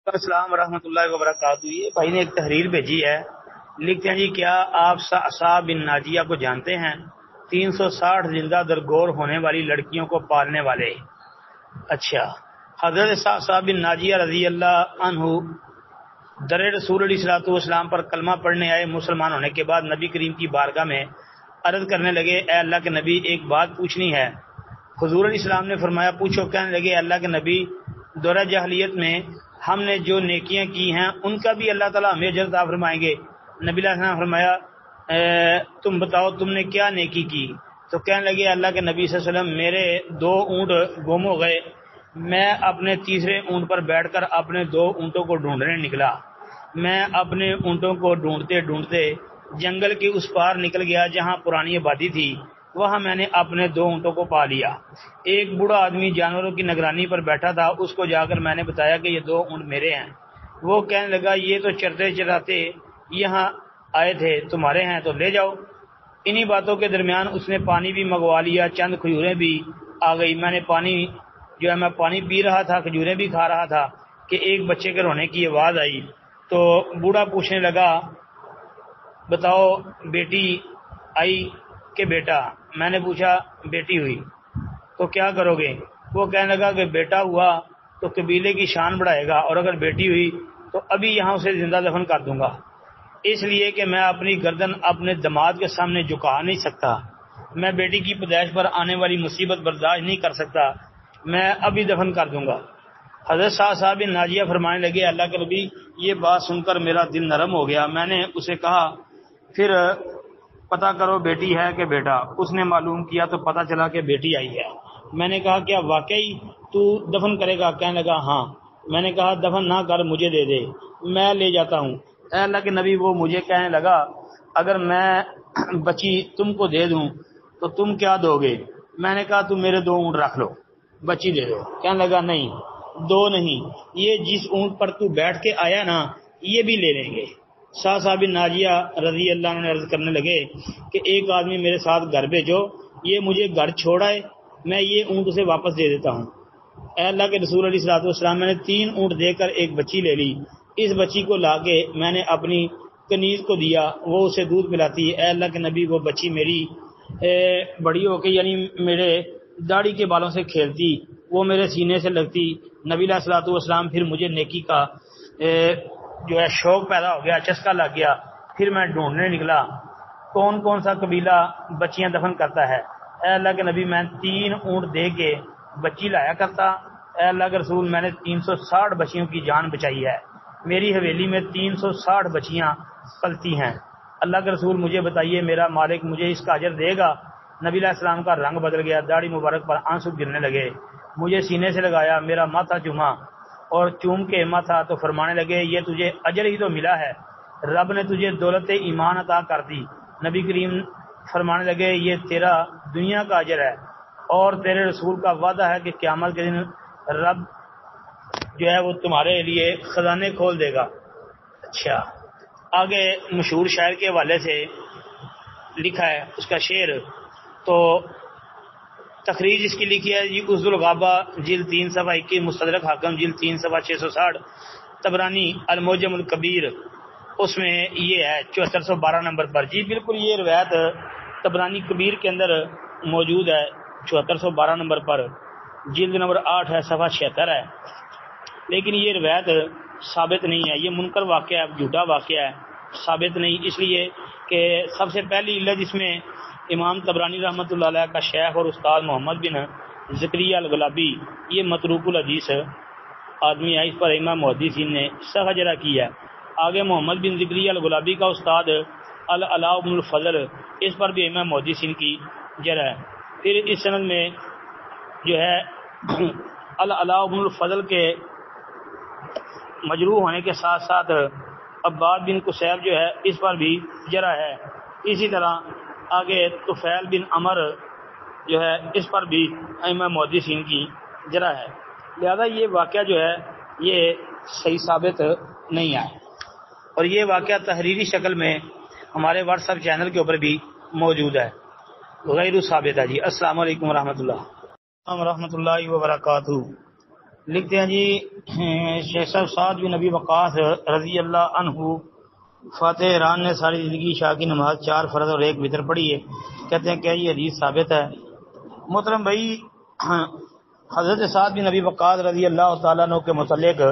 السلام ورحمۃ اللہ وبرکاتہ۔ یہ بھائی نے ایک تحریر بھیجی ہے، لکھتے ہیں جی کیا آپ صاحب بن ناجیہ کو جانتے ہیں؟ 360 زندہ درگور ہونے والی لڑکیوں کو پالنے والے۔ اچھا، حضرت صاحب بن ناجیہ رضی اللہ عنہ در رسول علیہ الصلوۃ والسلام پر کلمہ پڑھنے آئے۔ مسلمان ہونے کے بعد نبی کریم کی بارگاہ میں عرض کرنے لگے، اے اللہ کے نبی، ایک بات پوچھنی ہے۔ حضور علیہ السلام نے فرمایا، پوچھو۔ کہنے لگے، اللہ کے نبی، دورہ جاہلیت میں ہم نے جو نیکیاں کی ہیں ان کا بھی اللہ تعالیٰ ہمیں اجر عطا فرمائیں گے۔ نبی علیہ السلام نے فرمایا، تم بتاؤ تم نے کیا نیکی کی؟ تو کہنے لگے، اللہ کے نبی صلی اللہ علیہ وسلم، میرے 2 اونٹ گم ہو گئے، میں اپنے تیسرے اونٹ پر بیٹھ کر اپنے 2 اونٹوں کو ڈھونڈنے نکلا۔ میں اپنے اونٹوں کو ڈھونڈتے ڈھونڈتے جنگل کے اس پار نکل گیا جہاں پرانی آبادی تھی، وہاں میں نے اپنے 2 اونٹوں کو پا لیا۔ ایک بوڑھا آدمی جانوروں کی نگرانی پر بیٹھا تھا، اس کو جا کر میں نے بتایا کہ یہ 2 اونٹ میرے ہیں۔ وہ کہنے لگا، یہ تو چرتے چراتے یہاں آئے تھے، تمہارے ہیں تو لے جاؤ۔ انہی باتوں کے درمیان اس نے پانی بھی منگوا لیا، چند کھجوریں بھی آ گئی۔ میں پانی پی رہا تھا، کھجوریں بھی کھا رہا تھا کہ ایک بچے کے رونے کی آواز آئی۔ تو بوڑھا پوچھنے لگا، بتاؤ بیٹی آئی کہ بیٹا؟ میں نے پوچھا، بیٹی ہوئی تو کیا کرو گے؟ وہ کہنے لگا کہ بیٹا ہوا تو قبیلے کی شان بڑھائے گا، اور اگر بیٹی ہوئی تو ابھی یہاں اسے زندہ دفن کر دوں گا، اس لیے کہ میں اپنی گردن اپنے دماد کے سامنے جھکا نہیں سکتا، میں بیٹی کی پیدائش پر آنے والی مصیبت برداشت نہیں کر سکتا، میں ابھی دفن کر دوں گا۔ حضرت صاحب بن ناجیہ فرمانے لگے، اللہ کے نبی، یہ بات سن کر میرا دل نرم ہو گیا۔ میں نے اسے کہا، پھر پتہ کرو بیٹی ہے کہ بیٹا؟ اس نے معلوم کیا تو پتہ چلا کہ بیٹی آئی ہے۔ میں نے کہا، کیا واقعی تو دفن کرے گا؟ کہنے لگا، ہاں۔ میں نے کہا، دفن نہ کر، مجھے دے دے، میں لے جاتا ہوں۔ اے اللہ کے نبی، وہ مجھے کہنے لگا، اگر میں بچی تم کو دے دوں تو تم کیا دو گے؟ میں نے کہا، تم میرے 2 اونٹ رکھ لو، بچی دے دو۔ کہنے لگا، نہیں، 2 نہیں، یہ جس اونٹ پر تو بیٹھ کے آیا نا، یہ بھی لے لیں گے۔ صاحب بن ناجیہ رضی اللہ عنہ نے عرض کرنے لگے کہ ایک آدمی میرے ساتھ گھر بھیجو، یہ مجھے گھر چھوڑ آئے، میں یہ اونٹ اسے واپس دے دیتا ہوں۔ اے اللہ کے رسول علیہ الصلوۃ والسلام، میں نے 3 اونٹ دے کر ایک بچی لے لی۔ اس بچی کو لا کے میں نے اپنی کنیز کو دیا، وہ اسے دودھ پلاتی۔ اے اللہ کے نبی، وہ بچی میری بڑی ہو کے یعنی میرے داڑھی کے بالوں سے کھیلتی، وہ میرے سینے سے لگتی۔ نبی علیہ الصلوۃ والسلام، پھر مجھے نیکی کا جو ہے شوق پیدا ہو گیا، چسکا لگ گیا۔ پھر میں ڈھونڈنے نکلا کون کون سا قبیلہ بچیاں دفن کرتا ہے۔ اے اللہ کے نبی، میں 3 اونٹ دے کے بچی لایا کرتا۔ اے اللہ کے رسول، میں نے 360 بچیوں کی جان بچائی ہے، میری حویلی میں 360 بچیاں پلتی ہیں۔ اللہ کے رسول، مجھے بتائیے میرا مالک مجھے اس کا اجر دے گا؟ نبی علیہ السلام کا رنگ بدل گیا، داڑھی مبارک پر آنسو گرنے لگے۔ مجھے سینے سے لگایا، میرا ماتھا چوما اور چوم کے ماتھا تو فرمانے لگے، یہ تجھے اجر ہی تو ملا ہے، رب نے تجھے دولت ایمان عطا کر دی۔ نبی کریم فرمانے لگے، یہ تیرا دنیا کا اجر ہے، اور تیرے رسول کا وعدہ ہے کہ قیامت کے دن رب جو ہے وہ تمہارے لیے خزانے کھول دے گا۔ اچھا، آگے مشہور شاعر کے حوالے سے لکھا ہے اس کا شعر، تو تخریج اس کی لکھی ہے جی، عز الغابہ جلد 3 صفحہ 21، مستدرک حاکم جلد 3 صفحہ 660، طبرانی المعجم الکبیر اس میں یہ ہے 7412 نمبر پر۔ جی بالکل، یہ روایت طبرانی کبیر کے اندر موجود ہے، 7412 نمبر پر، جلد نمبر 8 ہے، صفحہ 76 ہے، لیکن یہ روایت ثابت نہیں ہے، یہ منکر واقعہ ہے، جھوٹا واقعہ ہے، ثابت نہیں، اس لیے کہ سب سے پہلی علت اس میں امام طبرانی رحمۃ اللہ علیہ کا شیخ اور استاد محمد بن زکریا الغلابی یہ متروک الحدیث آدمی ہے، اس پر امام محدثین نے صحیح جرح کی ہے۔ آگے محمد بن زکریا الغلابی کا استاد العلاء بن الفضل، اس پر بھی امام محدثین کی جرح ہے۔ پھر اس سند میں جو ہے العلاء بن الفضل کے مجروح ہونے کے ساتھ ساتھ عباد بن قصیب جو ہے اس پر بھی جرح ہے۔ اسی طرح آگے طفیل بن عمر جو ہے اس پر بھی ائمہ محدثین کی جرح ہے، لہذا یہ واقعہ جو ہے یہ صحیح ثابت نہیں ہے، اور یہ واقعہ تحریری شکل میں ہمارے واٹس ایپ چینل کے اوپر بھی موجود ہے، غیر ثابت ہے۔ جی السلام علیکم ورحمۃ اللہ وبرکاتہ۔ لکھتے ہیں جی شیخ صاحب سعد بن نبی وقاص رضی اللہ عنہ فاتح ایران نے ساری زندگی عشاء کی نماز 4 فرض اور 1 وتر پڑھی ہے. کہتے ہیں کیا یہ حدیث ثابت ہے؟ محترم بھائی، حضرت سعد بن نبی وقاص رضی اللہ تعالیٰ عنہ کے متعلق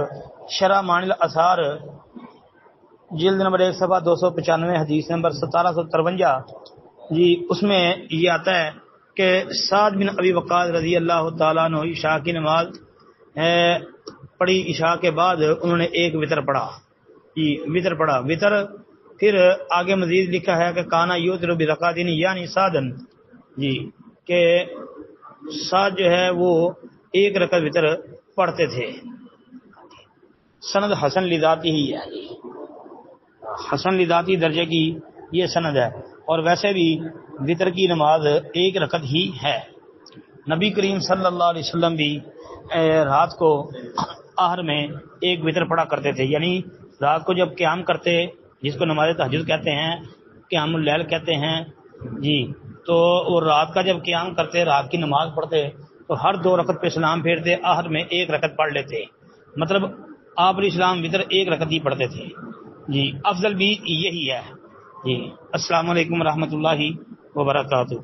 شرح معانی الاثار جلد نمبر 1 صفحہ 295 حدیث نمبر 1753 جی، اس میں یہ آتا ہے کہ سعد بن ابی وقاص رضی اللہ تعالیٰ عنہ عشاء کی نماز پڑھی. عشاء کے بعد انہوں نے 1 وتر پڑھا جی، وتر پڑھا. وتر پھر آگے مزید لکھا ہے کہ کانا یوتر برکعتین یعنی سعدن جی، کہ سعد جو ہے وہ 1 رکعت وتر پڑھتے تھے. سند حسن لذاتی ہی ہے، حسن لذاتی درجے کی یہ سند ہے، اور ویسے بھی وتر کی نماز 1 رکعت ہی ہے. نبی کریم صلی اللہ علیہ وسلم بھی رات کو آخر میں 1 وتر پڑھا کرتے تھے. یعنی رات کو جب قیام کرتے، جس کو نماز تہجد کہتے ہیں، قیام اللیل کہتے ہیں جی، تو وہ رات کا جب قیام کرتے، رات کی نماز پڑھتے تو ہر 2 رکعت پہ سلام پھیرتے، آخر میں 1 رکعت پڑھ لیتے. مطلب آپ علیہ السلام وتر 1 رکعت ہی پڑھتے تھے جی. افضل بھی یہی ہے جی. السلام علیکم ورحمۃ اللہ وبرکاتہ.